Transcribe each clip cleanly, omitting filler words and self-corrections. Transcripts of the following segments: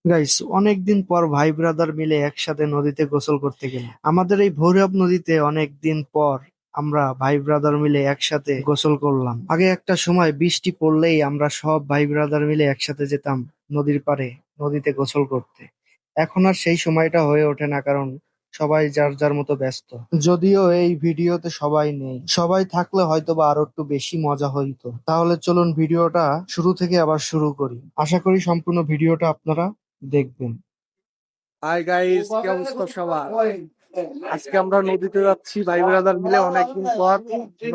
Guys, অনেকদিন পর ভাই ব্রাদার মিলে একসাথে নদীতে গোসল করতে গেলাম। আমাদের এই ভৈরব নদীতে অনেকদিন পর আমরা ভাই ব্রাদার মিলে একসাথে গোসল করলাম। আগে একটা সময় বৃষ্টি পড়লেই আমরা সব ভাই ব্রাদার মিলে একসাথে যেতাম নদীর পাড়ে, নদীতে গোসল করতে। এখন আর সেই সময়টা হয়ে ওঠে না, কারণ সবাই যার যার মতো ব্যস্ত। যদিও এই ভিডিওতে সবাই নেই, সবাই থাকলে হয়তো বা আরো একটু বেশি মজা হইতো। তাহলে চলুন ভিডিওটা শুরু থেকে আবার শুরু করি। আশা করি সম্পূর্ণ ভিডিওটা আপনারা দেখবেন। হাই গাইস, কি অবস্থা সবার? আজকে আমরা নদীতে যাচ্ছি ভাই ব্রাদার মিলে অনেকদিন পর।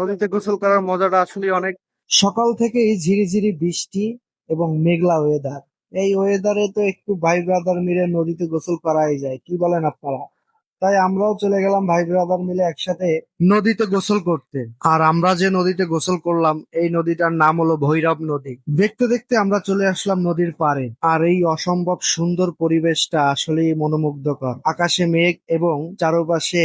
নদীতে গোসল করার মজাটা আসলে অনেক। সকাল থেকেই ঝিরিঝিরি বৃষ্টি এবং মেঘলা ওয়েদার। এই ওয়েদারে তো একটু ভাই ব্রাদার মিলে নদীতে গোসল করাই যায়, কি বলেন আপনারা? তাই আমরাও চলে গেলাম ভাই ব্রাদার মিলে একসাথে নদীতে গোসল করতে। আর আমরা যে নদীতে গোসল করলাম, এই নদীটার নাম হলো ভৈরব নদী। দেখতে দেখতে আমরা চলে আসলাম নদীর পাড়ে। আর এই অসম্ভব সুন্দর পরিবেশটা আসলেই মনোমুগ্ধকর। আকাশে মেঘ এবং চারপাশে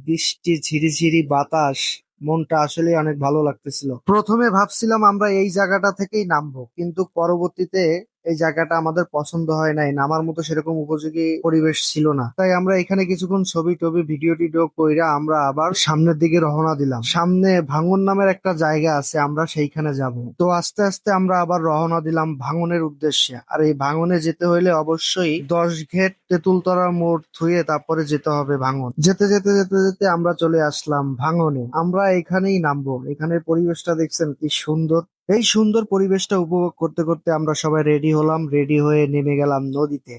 বৃষ্টি, ঝিরিঝিরি বাতাস। মনটা আসলে অনেক ভালো লাগতেছিল। প্রথমে ভাবছিলাম আমরা এই জায়গাটা থেকেই নামবো, কিন্তু পরবর্তীতে এই জায়গাটা আমাদের পছন্দ হয় নাই, নামার মতো সেরকম উপযোগী পরিবেশ ছিল না। তাই আমরা এখানে কিছুক্ষণ ছবি টবি ভিডিও টিডিও কইরা আমরা আবার সামনের দিকে রওনা দিলাম। সামনে ভাঙন নামের একটা জায়গা আছে, আমরা সেইখানে যাব। তো আস্তে আস্তে আমরা আবার রওনা দিলাম ভাঙনের উদ্দেশ্যে। আর এই ভাঙনে যেতে হইলে অবশ্যই 10 ঘেট তেঁতুলতলা মোড় থুয়ে তারপরে যেতে হবে ভাঙন। যেতে যেতে যেতে যেতে আমরা চলে আসলাম ভাঙনে। আমরা এখানেই নামবো। এখানের পরিবেশটা দেখছেন কি সুন্দর। এই সুন্দর পরিবেশটা উপভোগ করতে করতে আমরা সবাই রেডি হলাম, রেডি হয়ে নেমে গেলাম নদীতে।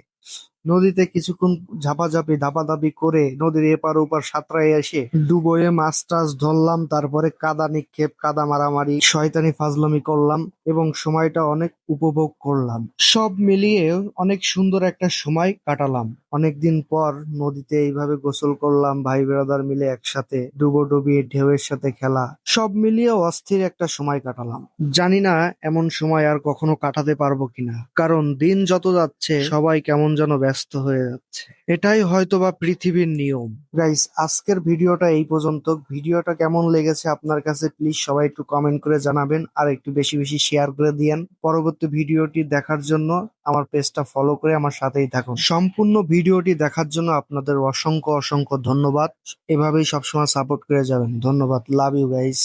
নদীতে কিছুক্ষণ ঝাপাঝাপি ধাপাধাপি করে নদীর এপার ওপার সাঁতরাই এসে ডুবোয়ে মাছ টাছ ধরলাম। তারপরে কাদা নিক্ষেপ, কাদা মারামারি, শয়তানি ফাজলামি করলাম এবং সময়টা অনেক উপভোগ করলাম। সব মিলিয়ে অনেক সুন্দর একটা সময় কাটালাম। অনেকদিন পর নদীতে এইভাবে গোসল করলাম, ভাই ব্রাদার মিলে একসাথে ডুবোডুবি, ঢেউয়ের সাথে খেলা, সব মিলিয়ে অস্থির একটা সময় কাটালাম। জানি না এমন সময় আর কখনো কাটাতে পারবো কিনা, কারণ দিন যত যাচ্ছে সবাই কেমন যেন ব্যস্ত হয়ে যাচ্ছে। এটাই হয়তোবা পৃথিবীর নিয়ম। গাইস, আজকের ভিডিওটা এই পর্যন্ত। ভিডিওটা কেমন লেগেছে আপনার কাছে প্লিজ সবাই একটু কমেন্ট করে জানাবেন, আর একটু বেশি বেশি শেয়ার করে দিয়েন। পরবর্তী ভিডিওটি দেখার জন্য আমার পেজটা ফলো করে আমার সাথেই থাকুন। সম্পূর্ণ ভিডিওটি দেখার জন্য আপনাদের অসংখ্য অসংখ্য ধন্যবাদ। এভাবেই সবসময় সাপোর্ট করে যাবেন। ধন্যবাদ। Love you guys.